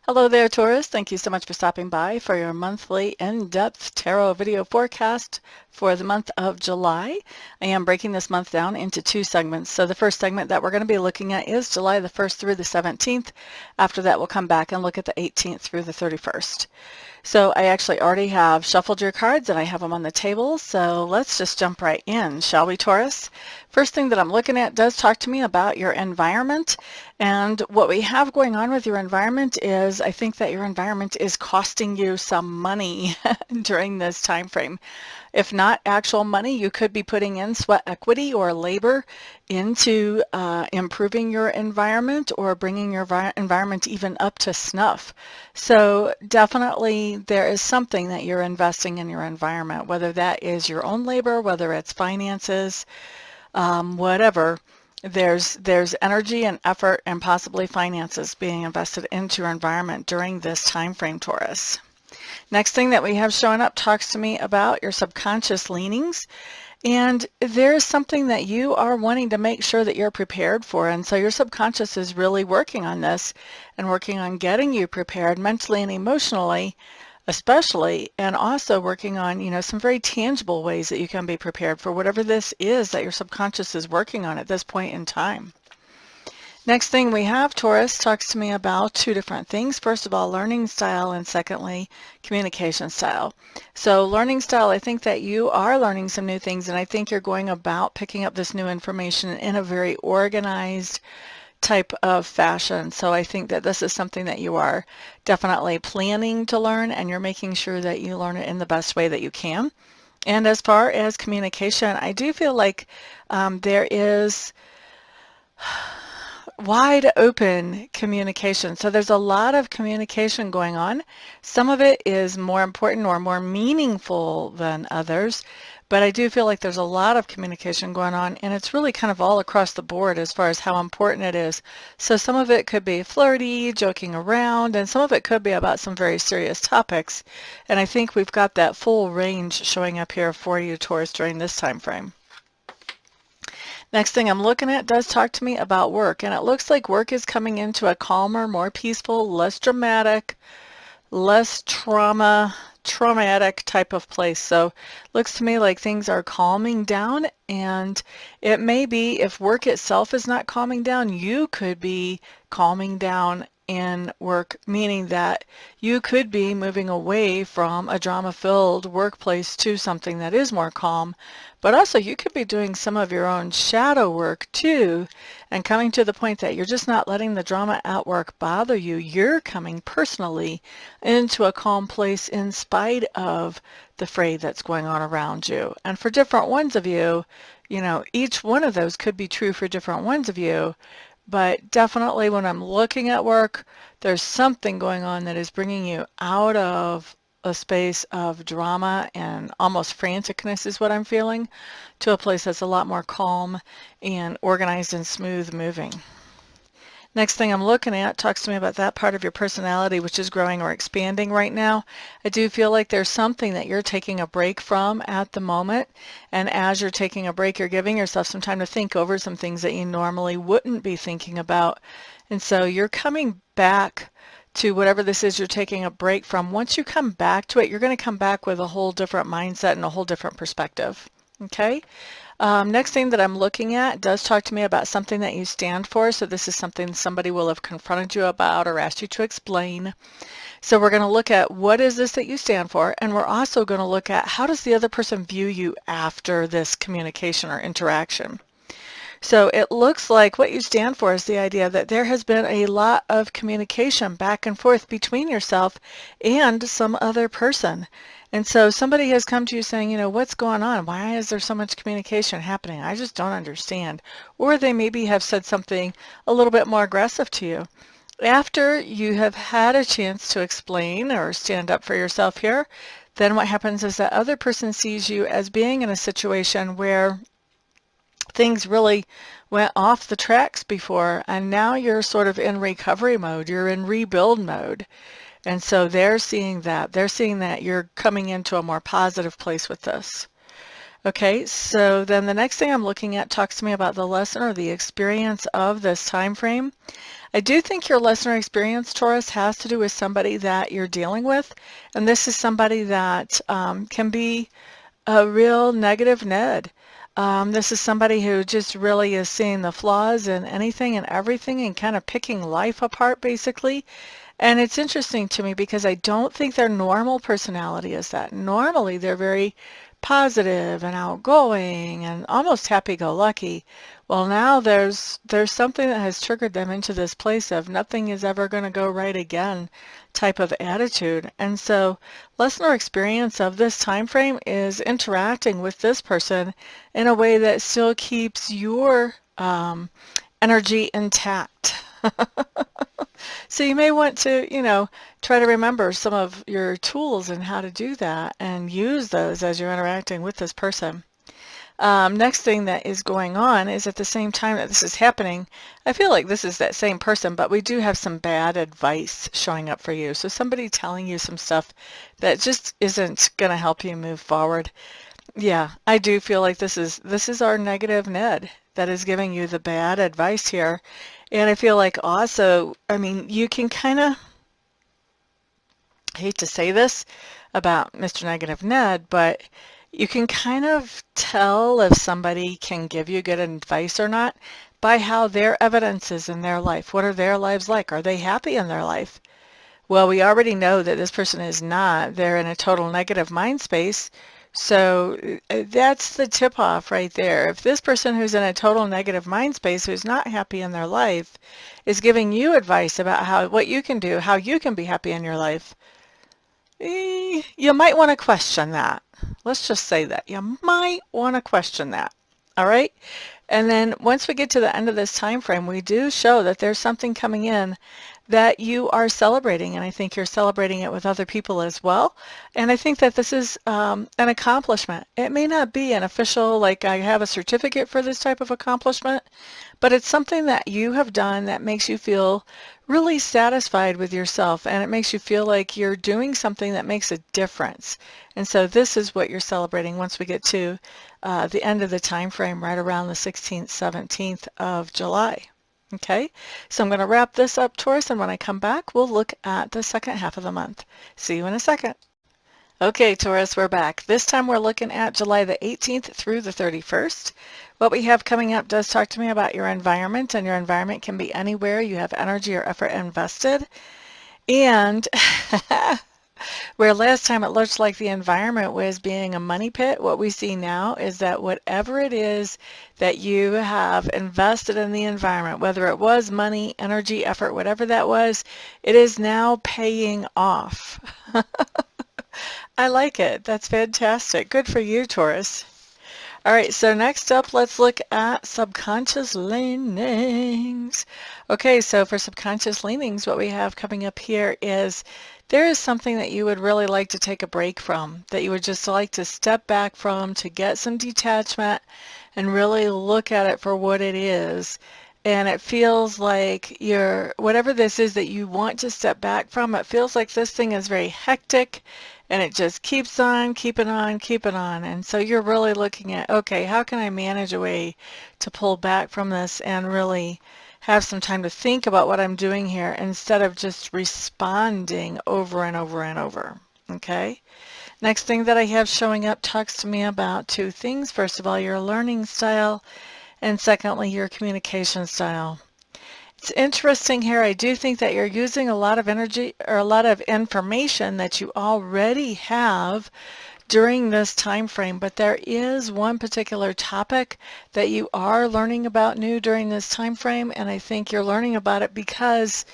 Hello there, Taurus. Thank you so much for stopping by for your monthly in-depth tarot video forecast for the month of July. I am breaking this month down into two segments. So the first segment that we're going to be looking at is July the 1st through the 17th. After that, we'll come back and look at the 18th through the 31st. So I actually already have shuffled your cards and I have them on the table. So let's just jump right in, shall we, Taurus? First thing that I'm looking at does talk to me about your environment. And what we have going on with your environment is I think that your environment is costing you some money during this time frame. If not actual money, you could be putting in sweat equity or labor into improving your environment or bringing your environment even up to snuff. So definitely there is something that you're investing in your environment, whether that is your own labor, whether it's finances, whatever. There's energy and effort and possibly finances being invested into your environment during this time frame, Taurus. Next thing that we have showing up talks to me about your subconscious leanings. And there's something that you are wanting to make sure that you're prepared for. And so your subconscious is really working on this and working on getting you prepared mentally and emotionally, especially, and also working on, some very tangible ways that you can be prepared for whatever this is that your subconscious is working on at this point in time. Next thing we have, Taurus, talks to me about two different things. First of all, learning style, and secondly, communication style. So learning style, I think that you are learning some new things, and I think you're going about picking up this new information in a very organized type of fashion. So I think that this is something that you are definitely planning to learn, and you're making sure that you learn it in the best way that you can. And as far as communication, I do feel like there is wide open communication. So there's a lot of communication going on. Some of it is more important or more meaningful than others, but I do feel like there's a lot of communication going on, and it's really kind of all across the board as far as how important it is. So some of it could be flirty, joking around, and some of it could be about some very serious topics. And I think we've got that full range showing up here for you, Taurus, during this time frame. Next thing I'm looking at does talk to me about work, and it looks like work is coming into a calmer, more peaceful, less dramatic, less traumatic type of place. So looks to me like things are calming down, and it may be, if work itself is not calming down, you could be calming down in work, meaning that you could be moving away from a drama-filled workplace to something that is more calm. But also you could be doing some of your own shadow work too, and coming to the point that you're just not letting the drama at work bother you. You're coming personally into a calm place in spite of the fray that's going on around you. And for different ones of you, each one of those could be true for different ones of you. But definitely when I'm looking at work, there's something going on that is bringing you out of a space of drama and almost franticness is what I'm feeling, to a place that's a lot more calm and organized and smooth moving. Next thing I'm looking at talks to me about that part of your personality which is growing or expanding right now. I do feel like there's something that you're taking a break from at the moment, and as you're taking a break, you're giving yourself some time to think over some things that you normally wouldn't be thinking about. And so you're coming back to whatever this is you're taking a break from. Once you come back to it, you're going to come back with a whole different mindset and a whole different perspective. Okay? Next thing that I'm looking at does talk to me about something that you stand for. So this is something somebody will have confronted you about or asked you to explain. So we're going to look at what is this that you stand for, and we're also going to look at how does the other person view you after this communication or interaction. So it looks like what you stand for is the idea that there has been a lot of communication back and forth between yourself and some other person. And so somebody has come to you saying, what's going on? Why is there so much communication happening? I just don't understand. Or they maybe have said something a little bit more aggressive to you. After you have had a chance to explain or stand up for yourself here, then what happens is that other person sees you as being in a situation where things really went off the tracks before, and now you're sort of in recovery mode. You're in rebuild mode. And so they're seeing that. They're seeing that you're coming into a more positive place with this. Okay, so then the next thing I'm looking at talks to me about the lesson or the experience of this time frame. I do think your lesson or experience, Taurus, has to do with somebody that you're dealing with, and this is somebody that can be a real negative Ned. This is somebody who just really is seeing the flaws in anything and everything and kind of picking life apart, basically. And it's interesting to me because I don't think their normal personality is that. Normally, they're very positive and outgoing and almost happy-go-lucky. Well, now there's something that has triggered them into this place of nothing is ever going to go right again type of attitude. And so, lesson or experience of this time frame is interacting with this person in a way that still keeps your energy intact. So you may want to, try to remember some of your tools and how to do that and use those as you're interacting with this person. Next thing that is going on is at the same time that this is happening, I feel like this is that same person, but we do have some bad advice showing up for you. So somebody telling you some stuff that just isn't going to help you move forward. Yeah, I do feel like this is our negative Ned that is giving you the bad advice here. And I feel like also, I mean, you can kind of, I hate to say this about Mr. Negative Ned, but you can kind of tell if somebody can give you good advice or not by how their evidence is in their life. What are their lives like? Are they happy in their life? Well, we already know that this person is not. They're in a total negative mind space. So that's the tip-off right there. If this person who's in a total negative mind space, who's not happy in their life, is giving you advice about what you can do, how you can be happy in your life, you might want to question that. Let's just say that. You might want to question that. All right? And then once we get to the end of this time frame, we do show that there's something coming in that you are celebrating, and I think you're celebrating it with other people as well. And I think that this is an accomplishment. It may not be an official, like I have a certificate for this type of accomplishment, but it's something that you have done that makes you feel really satisfied with yourself, and it makes you feel like you're doing something that makes a difference. And so this is what you're celebrating once we get to the end of the time frame, right around the 16th, 17th of July. Okay, so I'm going to wrap this up, Taurus, and when I come back, we'll look at the second half of the month. See you in a second. Okay, Taurus, we're back. This time we're looking at July the 18th through the 31st. What we have coming up does talk to me about your environment, and your environment can be anywhere you have energy or effort invested. And where last time it looked like the environment was being a money pit, what we see now is that whatever it is that you have invested in the environment, whether it was money, energy, effort, whatever that was, it is now paying off. I like it. That's fantastic. Good for you, Taurus. All right, so next up, let's look at subconscious leanings. Okay, so for subconscious leanings, what we have coming up here is there is something that you would really like to take a break from, that you would just like to step back from, to get some detachment and really look at it for what it is. And it feels like whatever this is that you want to step back from, it feels like this thing is very hectic and it just keeps on, keeping on, keeping on. And so you're really looking at, okay, how can I manage a way to pull back from this and really have some time to think about what I'm doing here instead of just responding over and over and over. Okay? Next thing that I have showing up talks to me about two things. First of all, your learning style, and secondly, your communication style. It's interesting here. I do think that you're using a lot of energy or a lot of information that you already have during this time frame, but there is one particular topic that you are learning about new during this time frame, and I think you're learning about it because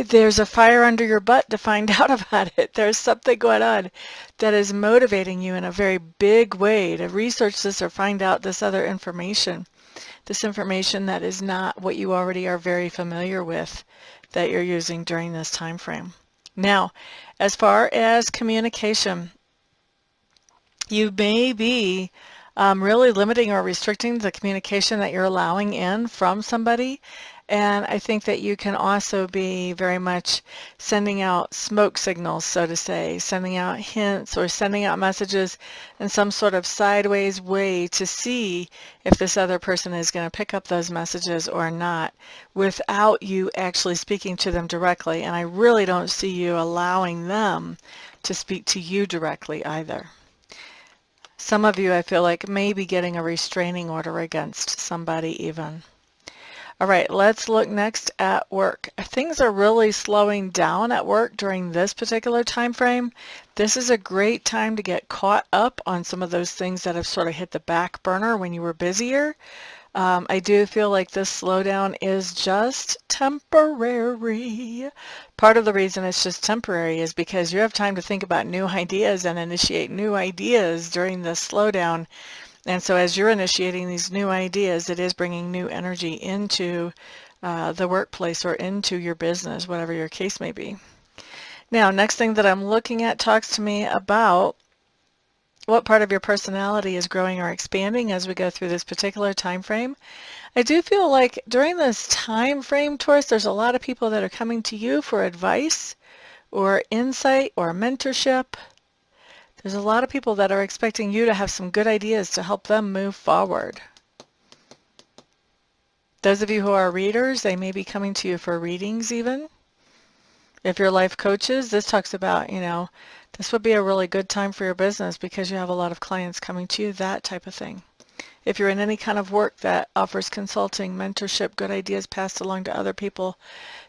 there's a fire under your butt to find out about it. There's something going on that is motivating you in a very big way to research this or find out this other information. This information that is not what you already are very familiar with that you're using during this time frame. Now, as far as communication, you may be really limiting or restricting the communication that you're allowing in from somebody. And I think that you can also be very much sending out smoke signals, so to say, sending out hints or sending out messages in some sort of sideways way to see if this other person is going to pick up those messages or not without you actually speaking to them directly. And I really don't see you allowing them to speak to you directly either. Some of you, I feel like, may be getting a restraining order against somebody even. All right, let's look next at work. Things are really slowing down at work during this particular time frame. This is a great time to get caught up on some of those things that have sort of hit the back burner when you were busier. I do feel like this slowdown is just temporary. Part of the reason it's just temporary is because you have time to think about new ideas and initiate new ideas during this slowdown. And so as you're initiating these new ideas, it is bringing new energy into the workplace or into your business, whatever your case may be. Now, next thing that I'm looking at talks to me about what part of your personality is growing or expanding as we go through this particular time frame. I do feel like during this time frame, Taurus, there's a lot of people that are coming to you for advice or insight or mentorship. There's a lot of people that are expecting you to have some good ideas to help them move forward. Those of you who are readers, they may be coming to you for readings even. If you're life coaches, this talks about, this would be a really good time for your business because you have a lot of clients coming to you, that type of thing. If you're in any kind of work that offers consulting, mentorship, good ideas passed along to other people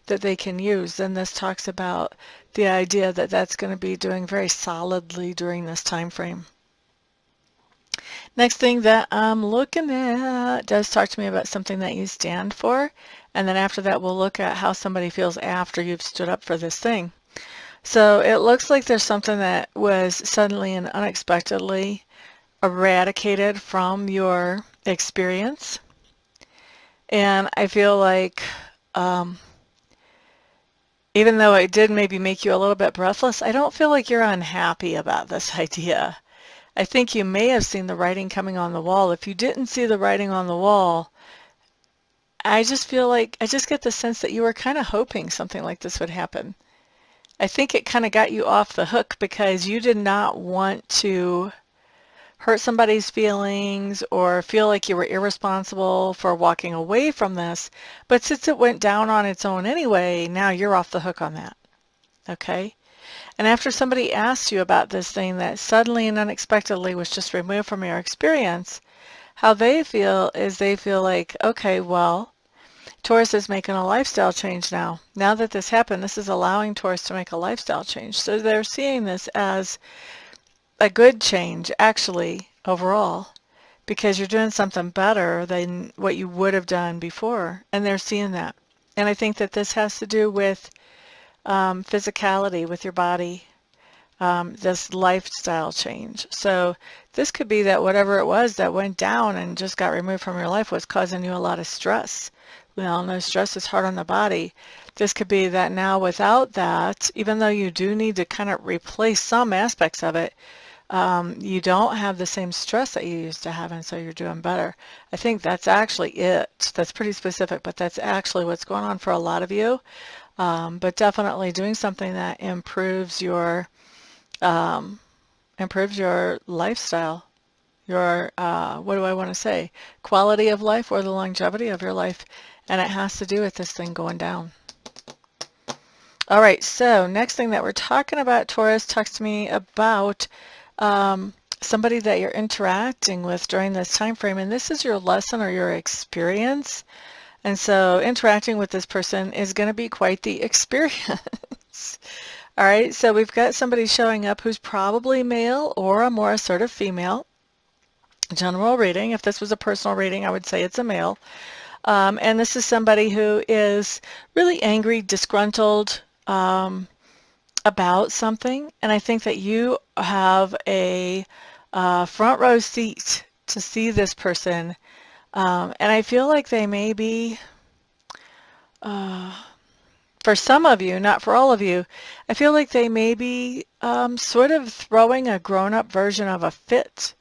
that they can use, then this talks about the idea that that's going to be doing very solidly during this time frame. Next thing that I'm looking at does talk to me about something that you stand for, and then after that we'll look at how somebody feels after you've stood up for this thing. So it looks like there's something that was suddenly and unexpectedly eradicated from your experience, and I feel like even though it did maybe make you a little bit breathless, I don't feel like you're unhappy about this idea. I think you may have seen the writing coming on the wall. If you didn't see the writing on the wall, I just feel like, I just get the sense that you were kind of hoping something like this would happen. I think it kind of got you off the hook because you did not want to hurt somebody's feelings or feel like you were irresponsible for walking away from this. But since it went down on its own anyway, now you're off the hook on that. Okay? And after somebody asked you about this thing that suddenly and unexpectedly was just removed from your experience, how they feel is they feel like, okay, well, Taurus is making a lifestyle change now. Now that this happened, this is allowing Taurus to make a lifestyle change. So they're seeing this as a good change, actually, overall, because you're doing something better than what you would have done before, and they're seeing that. And I think that this has to do with physicality, with your body, this lifestyle change. So this could be that whatever it was that went down and just got removed from your life was causing you a lot of stress. We all know stress is hard on the body. This could be that now without that, even though you do need to kind of replace some aspects of it, you don't have the same stress that you used to have, and so you're doing better. I think that's actually it. That's pretty specific, but that's actually what's going on for a lot of you. But definitely doing something that improves your lifestyle, your, what do I want to say, quality of life or the longevity of your life, and it has to do with this thing going down. All right, so next thing that we're talking about, Taurus, talks to me about somebody that you're interacting with during this time frame, and this is your lesson or your experience. And so interacting with this person is going to be quite the experience. All right, so we've got somebody showing up who's probably male or a more assertive female. General reading. If this was a personal reading, I would say it's a male. And this is somebody who is really angry, disgruntled about something. And I think that you have a front row seat to see this person. And I feel like they may be, for some of you, not for all of you, I feel like they may be sort of throwing a grown-up version of a fit.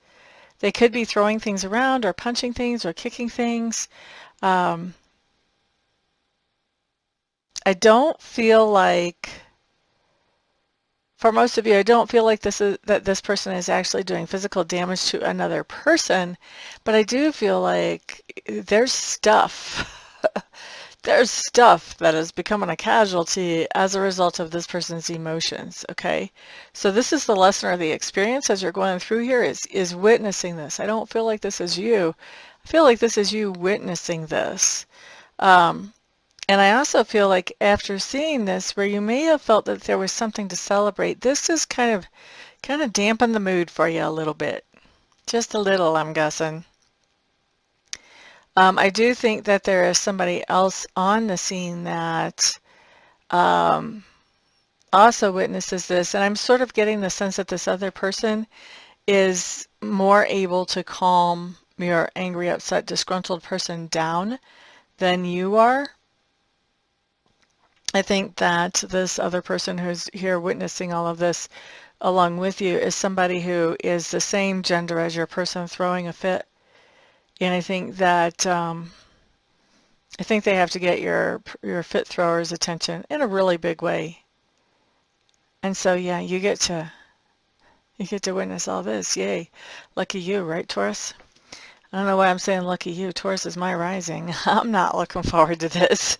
They could be throwing things around or punching things or kicking things. I don't feel like, for most of you, I don't feel like this person is actually doing physical damage to another person, but I do feel like there's stuff. There's stuff that is becoming a casualty as a result of this person's emotions, okay? So this is the lesson or the experience as you're going through here is witnessing this. I don't feel like this is you. I feel like this is you witnessing this. Um, and I also feel like after seeing this, where you may have felt that there was something to celebrate, this is kind of dampen the mood for you a little bit. Just a little, I'm guessing. I do think that there is somebody else on the scene that um, also witnesses this, and I'm sort of getting the sense that this other person is more able to calm your angry, upset, disgruntled person down than you are. I think that this other person who's here witnessing all of this along with you is somebody who is the same gender as your person throwing a fit. And I think that I think they have to get your fit thrower's attention in a really big way. And so yeah, you get to witness all this. Yay. Lucky you, right, Taurus? I don't know why I'm saying lucky you. Taurus is my rising. I'm not looking forward to this.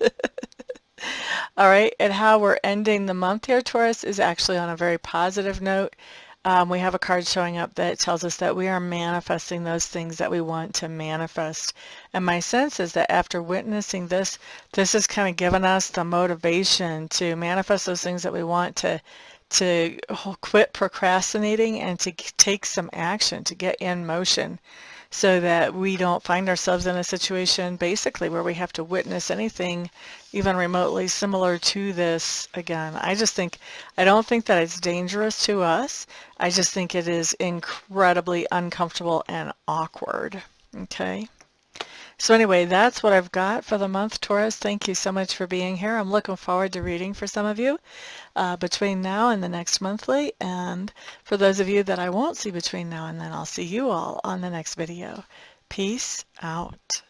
All right, and how we're ending the month here, Taurus, is actually on a very positive note. We have a card showing up that tells us that we are manifesting those things that we want to manifest. And my sense is that after witnessing this, this has kind of given us the motivation to manifest those things that we want, to quit procrastinating and to take some action, to get in motion, so that we don't find ourselves in a situation basically where we have to witness anything even remotely similar to this again. I don't think that it's dangerous to us. I just think it is incredibly uncomfortable and awkward. Okay. So anyway, that's what I've got for the month, Taurus. Thank you so much for being here. I'm looking forward to reading for some of you between now and the next monthly. And for those of you that I won't see between now and then, I'll see you all on the next video. Peace out.